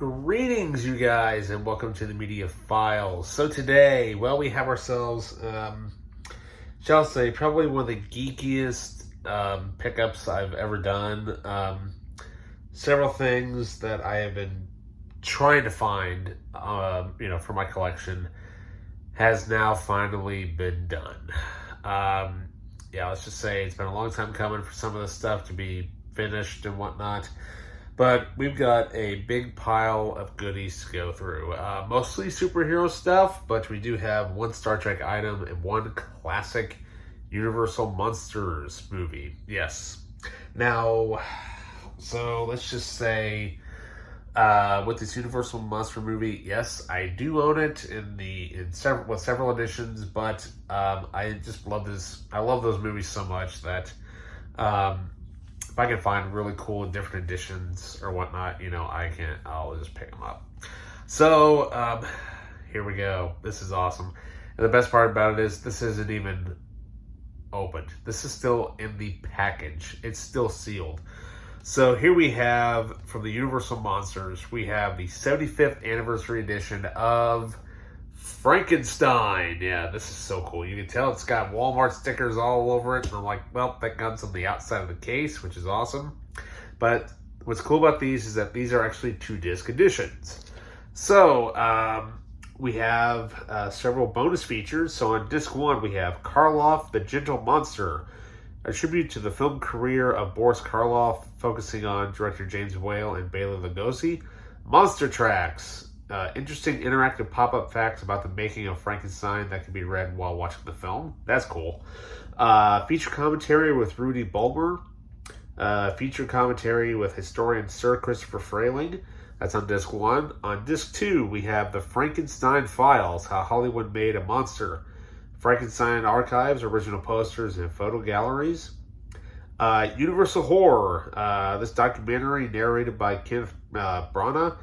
Greetings, you guys, and welcome to the Media Files. So today, we have ourselves, shall I say, probably one of the geekiest pickups I've ever done. Several things that I have been trying to find, for my collection, has now finally been done. Let's just say it's been a long time coming for some of this stuff to be finished and whatnot. But we've got a big pile of goodies to go through. Mostly superhero stuff, but we do have one Star Trek item and one classic Universal Monsters movie. Yes. Now, so let's just say, with this Universal Monster movie, yes, I do own it in several editions, but I just love this. I love those movies so much that if I can find really cool different editions or whatnot, I'll just pick them up. So, here we go. This is awesome. And the best part about it is this isn't even opened. This is still in the package. It's still sealed. So here we have, from the Universal Monsters, we have the 75th anniversary edition of Frankenstein. Yeah, this is so cool. You can tell it's got Walmart stickers all over it. And I'm like, well, that gun's on the outside of the case, which is awesome. But what's cool about these is that these are actually 2-disc editions. So, we have several bonus features. So on disc 1, we have Karloff, the Gentle Monster, a tribute to the film career of Boris Karloff, focusing on director James Whale and Bela Lugosi. Monster Tracks, interesting interactive pop-up facts about the making of Frankenstein that can be read while watching the film. That's cool. Feature commentary with Rudy Bulmer. Feature commentary with historian Sir Christopher Frayling. That's on disc 1. On disc 2, we have the Frankenstein Files, How Hollywood Made a Monster. Frankenstein Archives, original posters and photo galleries. Universal Horror, this documentary narrated by Kenneth Branagh,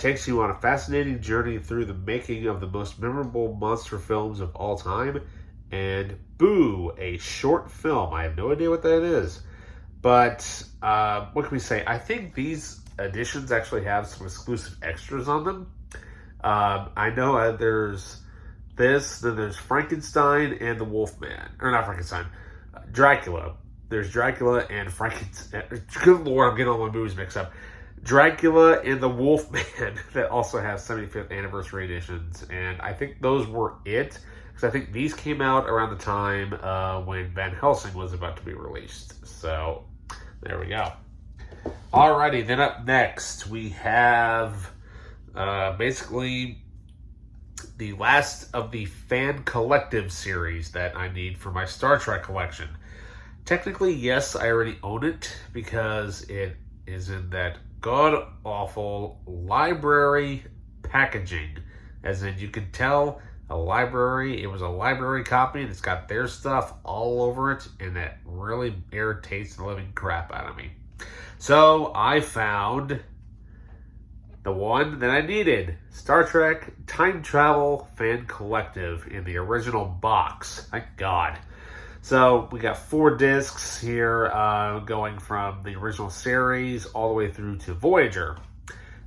takes you on a fascinating journey through the making of the most memorable monster films of all time. And Boo, a short film. I have no idea what that is. But what can we say? I think these editions actually have some exclusive extras on them. I know there's this, then there's Frankenstein and the Wolfman. Or not Frankenstein, Dracula. There's Dracula and Frankenstein. Good Lord, I'm getting all my movies mixed up. Dracula and the Wolfman that also have 75th anniversary editions. And I think those were it. Because I think these came out around the time when Van Helsing was about to be released. So, there we go. Alrighty, then up next we have basically the last of the Fan Collective series that I need for my Star Trek collection. Technically, yes, I already own it because it is in that god-awful library packaging. As in, you can tell it was a library copy, and it's got their stuff all over it, and that really irritates the living crap out of me. So, I found the one that I needed, Star Trek Time Travel Fan Collective in the original box. Thank God. So we got 4 discs here, going from the original series all the way through to Voyager.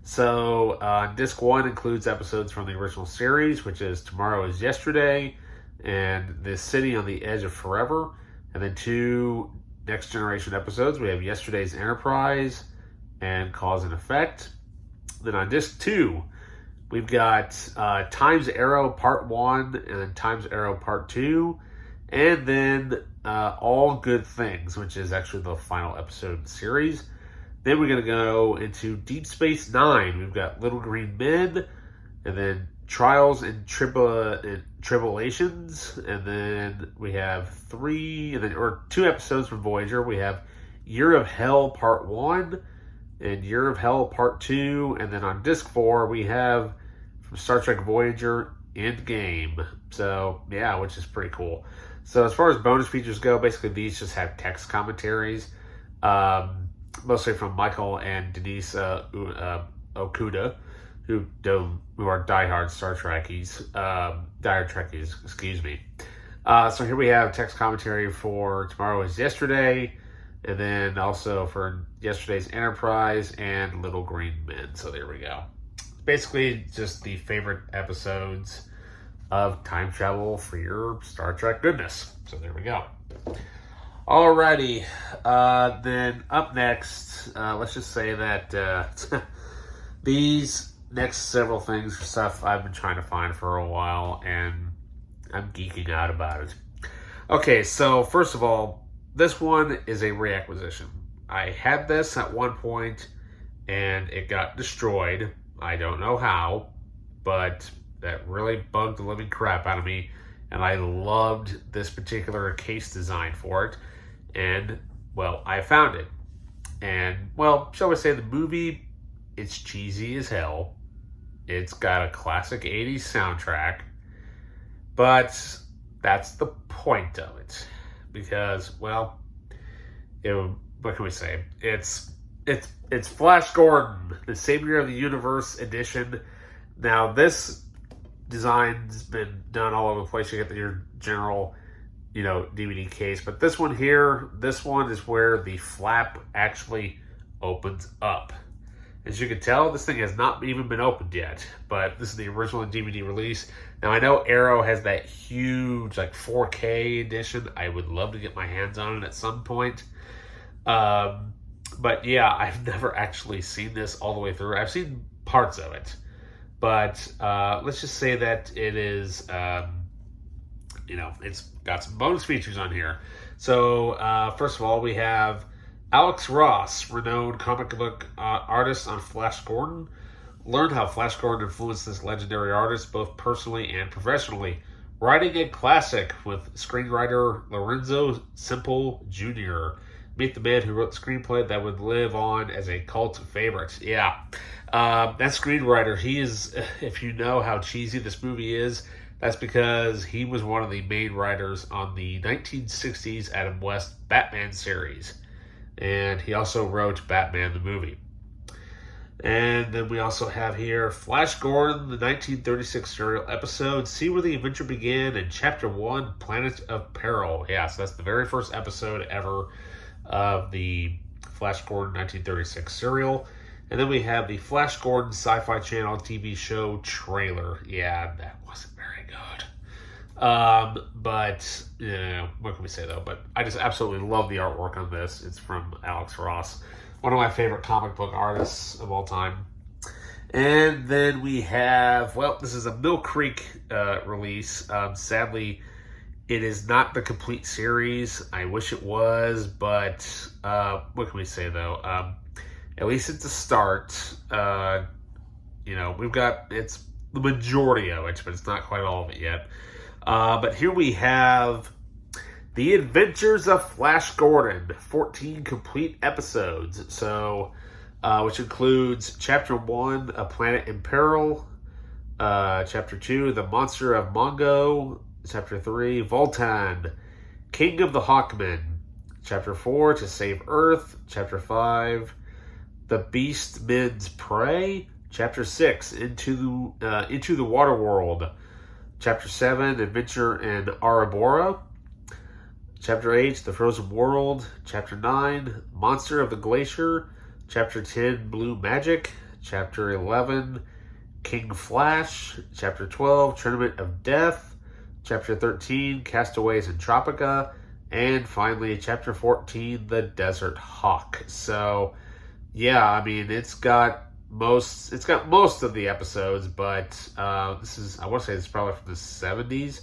So disc 1 includes episodes from the original series, which is Tomorrow is Yesterday and The City on the Edge of Forever. And then 2 Next Generation episodes. We have Yesterday's Enterprise and Cause and Effect. Then on disc 2, we've got Time's Arrow Part 1 and then Time's Arrow Part 2. And then All Good Things, which is actually the final episode of the series. Then we're going to go into Deep Space Nine. We've got Little Green Men, and then Trials and Tribulations. And then we have 2 episodes from Voyager. We have Year of Hell Part 1 and Year of Hell Part 2. And then on Disc 4, we have from Star Trek Voyager, Endgame. So, yeah, which is pretty cool. So as far as bonus features go, basically these just have text commentaries, mostly from Michael and Denise Okuda, who are diehard Trekkies, excuse me. So here we have text commentary for Tomorrow is Yesterday, And then also for yesterday's Enterprise and Little Green Men. So there we go. Basically just the favorite episodes of time travel for your Star Trek goodness. So there we go. Alrighty. Then up next, let's just say that these next several things are stuff I've been trying to find for a while, and I'm geeking out about it. Okay, so first of all, this one is a reacquisition. I had this at one point, and it got destroyed. I don't know how, but that really bugged the living crap out of me, and I loved this particular case design for it, and, well, I found it. And, well, shall we say the movie, it's cheesy as hell. It's got a classic 80s soundtrack, but that's the point of it. Because, well, what can we say? It's Flash Gordon, the Savior of the Universe edition. Now, this design's been done all over the place. You get your general, DVD case. But this one here, this one is where the flap actually opens up. As you can tell, this thing has not even been opened yet, but this is the original DVD release. Now, I know Arrow has that huge, 4K edition. I would love to get my hands on it at some point. But yeah, I've never actually seen this all the way through. I've seen parts of it, but let's just say that it is, it's got some bonus features on here. So, first of all, we have Alex Ross, renowned comic book artist on Flash Gordon, learned how Flash Gordon influenced this legendary artist both personally and professionally, writing a classic with screenwriter Lorenzo Semple Jr. Meet the man who wrote the screenplay that would live on as a cult favorite. Yeah, that screenwriter, he is, if you know how cheesy this movie is, that's because he was one of the main writers on the 1960s Adam West Batman series. And he also wrote Batman the movie. And then we also have here Flash Gordon, the 1936 serial episode, See Where the Adventure Began, in Chapter 1, Planet of Peril. Yeah, so that's the very first episode ever of the Flash Gordon 1936 serial. And then we have the Flash Gordon Sci-Fi Channel TV show trailer. Yeah, that wasn't very good. But, what can we say though? But I just absolutely love the artwork on this. It's from Alex Ross, one of my favorite comic book artists of all time. And then we have, well, this is a Mill Creek release. Sadly, it is not the complete series. I wish it was, but what can we say though? At least it's a start. We've got, it's the majority of it, but it's not quite all of it yet. But here we have The Adventures of Flash Gordon, 14 complete episodes. So, which includes Chapter 1, A Planet in Peril, Chapter 2, The Monster of Mongo, Chapter 3, Voltan, King of the Hawkmen, Chapter 4, To Save Earth, Chapter 5, The Beast Men's Prey, Chapter 6, Into the Water World, Chapter 7, Adventure in Arabora, Chapter 8, The Frozen World, Chapter 9, Monster of the Glacier, Chapter 10, Blue Magic, Chapter 11, King Flash, Chapter 12, Tournament of Death, Chapter 13, Castaways in Tropica, and finally, Chapter 14, The Desert Hawk. So, yeah, I mean, it's got most of the episodes, but I want to say it's probably from the 70s.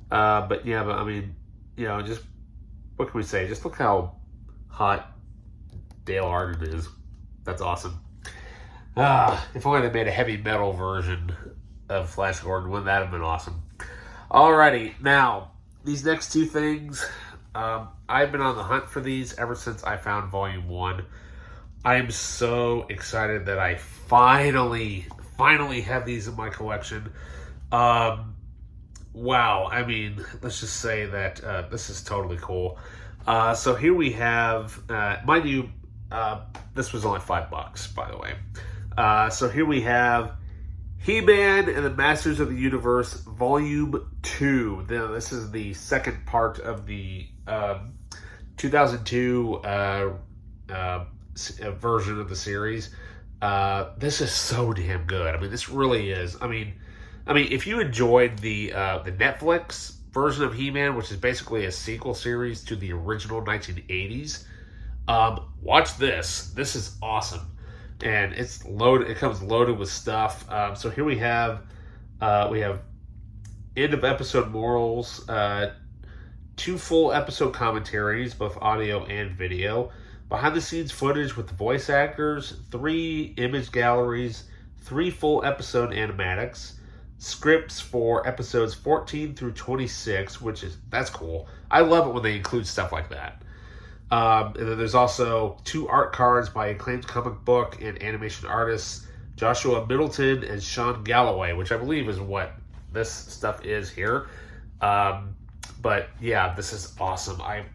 But yeah, I mean, just what can we say? Just look how hot Dale Arden is. That's awesome. If only they made a heavy metal version of Flash Gordon, wouldn't that have been awesome? Alrighty, now, these next two things, I've been on the hunt for these ever since I found Volume 1. I am so excited that I finally have these in my collection. Wow, I mean, let's just say that this is totally cool. So here we have, mind you, this was only $5, by the way. So here we have He-Man and the Masters of the Universe, Volume 2. Now, this is the second part of the 2002 version of the series. This is so damn good. I mean, this really is. I mean, if you enjoyed the Netflix version of He-Man, which is basically a sequel series to the original 1980s, watch this. This is awesome, and it's loaded. It comes loaded with stuff. So here we have end of episode morals, 2 full episode commentaries, both audio and video, behind the scenes footage with the voice actors, 3 image galleries, 3 full episode animatics, scripts for episodes 14 through 26, that's cool. I love it when they include stuff like that. And then there's also 2 art cards by acclaimed comic book and animation artists Joshua Middleton and Sean Galloway, which I believe is what this stuff is here. But yeah, this is awesome. I'm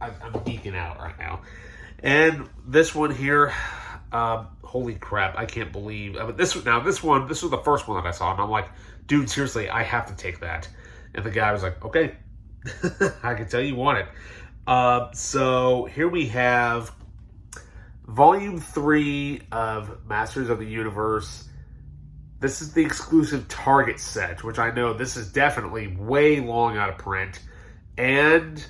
geeking out right now. And this one here, holy crap, I can't believe. This was the first one that I saw, and I'm like, dude, seriously, I have to take that. And the guy was like, okay, I can tell you want it. So here we have Volume 3 of Masters of the Universe. This is the exclusive Target set, which I know this is definitely way long out of print. And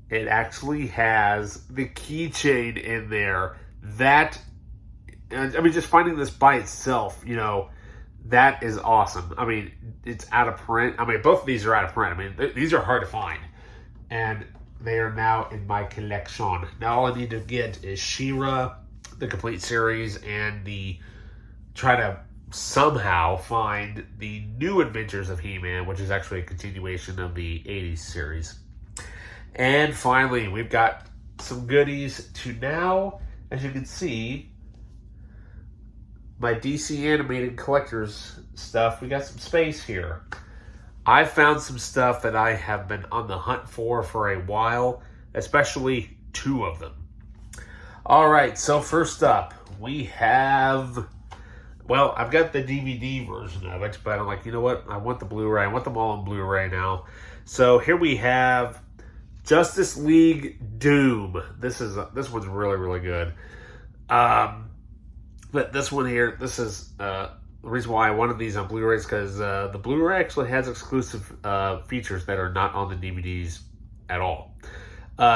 it actually has the keychain in there. Just finding this by itself, that is awesome. I mean, it's out of print. I mean, both of these are out of print. I mean, these are hard to find. And they are now in my collection. Now all I need to get is She-Ra, the complete series, and try to somehow find the New Adventures of He-Man, which is actually a continuation of the 80s series. And finally, we've got some goodies to now, as you can see, my DC animated collectors stuff. We got some space here. I found some stuff that I have been on the hunt for a while, especially 2 of them. All right, so first up, we have, I've got the DVD version of it, but I'm like, you know what? I want the Blu-ray. I want them all on Blu-ray now. So here we have Justice League Doom. This one's really, really good. But this one here, this is the reason why I wanted these on Blu-ray is because the Blu-ray actually has exclusive features that are not on the DVDs at all.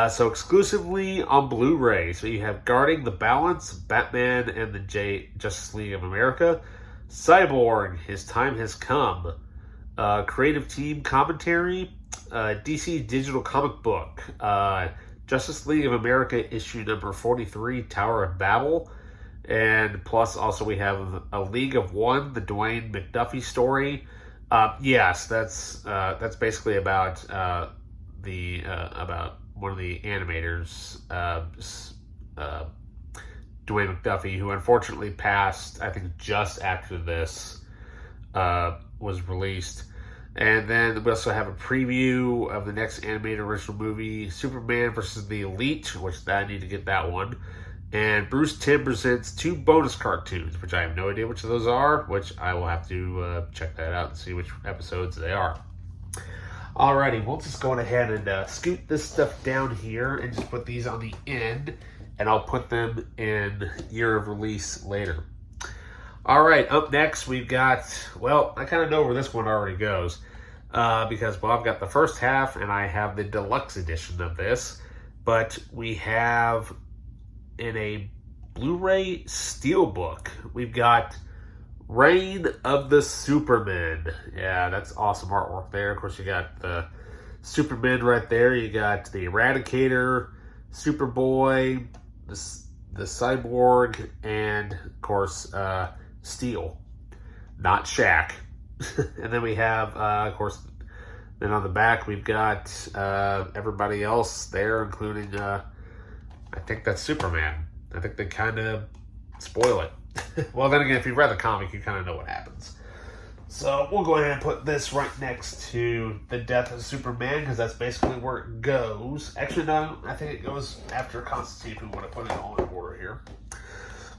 So exclusively on Blu-ray. So you have Guarding the Balance, Batman and the Justice League of America, Cyborg, His Time Has Come, Creative Team Commentary, DC Digital Comic Book, Justice League of America issue number 43, Tower of Babel, and plus also we have A League of One, the Dwayne McDuffie story. Yes, that's basically about about one of the animators, Dwayne McDuffie, who unfortunately passed, I think, just after this was released. And then we also have a preview of the next animated original movie, Superman versus the Elite, which I need to get that one. And Bruce Timm presents 2 bonus cartoons, which I have no idea which of those are, which I will have to check that out and see which episodes they are. Alrighty, we'll just go ahead and scoot this stuff down here and just put these on the end, and I'll put them in year of release later. Alright, up next we've got, I kind of know where this one already goes, because, I've got the first half and I have the deluxe edition of this, but we have in a Blu-ray Steelbook, we've got Reign of the Supermen. Yeah, that's awesome artwork there. Of course, you got the Supermen right there. You got the Eradicator, Superboy, the Cyborg, and, of course, Steel. Not Shaq. And then we have, of course, then on the back, we've got everybody else there, including, I think that's Superman. I think they kind of spoil it. Well, then again, if you read the comic, you kind of know what happens. So we'll go ahead and put this right next to the death of Superman, because that's basically where it goes. Actually, no, I think it goes after Constantine, if we want to put it all in order here.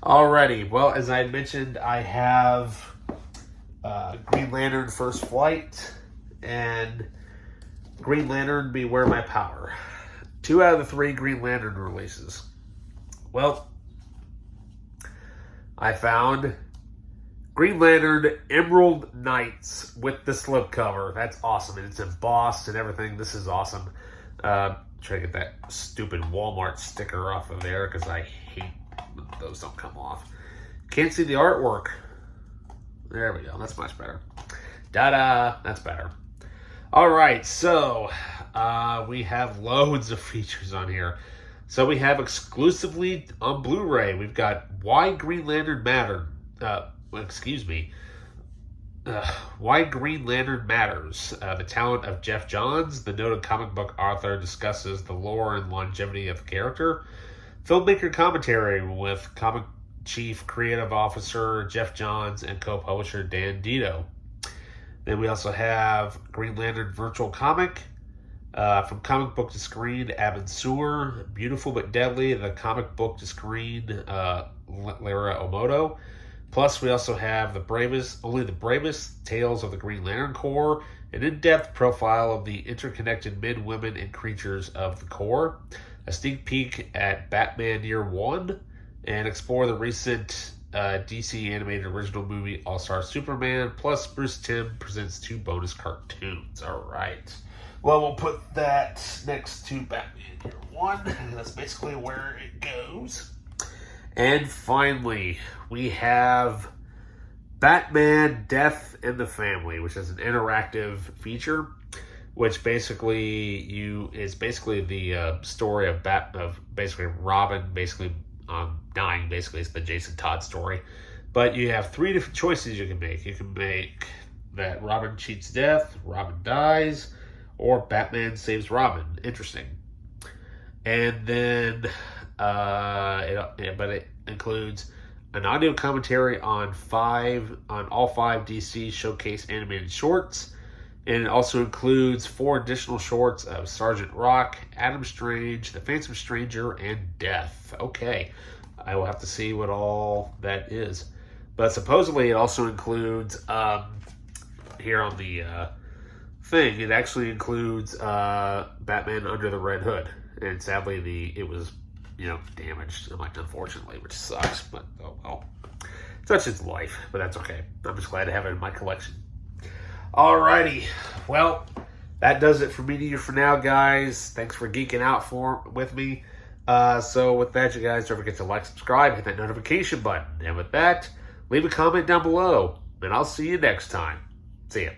Alrighty, as I had mentioned, I have Green Lantern First Flight and Green Lantern Beware My Power. 2 out of the 3 Green Lantern releases. Well, I found Green Lantern Emerald Knights with the slipcover. That's awesome. And it's embossed and everything. This is awesome. Try to get that stupid Walmart sticker off of there because I hate when those don't come off. Can't see the artwork. There we go. That's much better. Da-da. That's better. All right. So we have loads of features on here. So we have exclusively on Blu-ray. We've got Why Green Lantern Matters. Why Green Lantern Matters. The talent of Jeff Johns. The noted comic book author discusses the lore and longevity of the character. Filmmaker commentary with comic chief creative officer Jeff Johns and co-publisher Dan Dito. Then we also have Green Lantern Virtual Comic. From comic book to screen, Abin Sur. Beautiful but Deadly, the comic book to screen, Lara Omoto. Plus, we also have Only the Bravest Tales of the Green Lantern Corps, an in-depth profile of the interconnected men, women, and creatures of the Corps, a sneak peek at Batman Year One, and explore the recent DC animated original movie All-Star Superman. Plus, Bruce Timm presents 2 bonus cartoons. All right. Well, we'll put that next to Batman Year One. That's basically where it goes. And finally, we have Batman Death in the Family, which is an interactive feature, which basically is the story of basically Robin dying. Basically, it's the Jason Todd story. But you have 3 different choices you can make. You can make that Robin cheats death, Robin dies, or Batman saves Robin. Interesting. And then, it includes an audio commentary on all 5 DC Showcase animated shorts, and it also includes 4 additional shorts of Sergeant Rock, Adam Strange, The Phantom Stranger, and Death. Okay, I will have to see what all that is, but supposedly it also includes here on the thing. It actually includes Batman Under the Red Hood, and sadly it was damaged, unfortunately, which sucks, but oh well. Such is life, but that's okay. I'm just glad to have it in my collection. Alrighty, well, that does it for me to you for now, guys. Thanks for geeking out with me. So with that, you guys, don't forget to like, subscribe, hit that notification button, and with that, leave a comment down below, and I'll see you next time. See ya.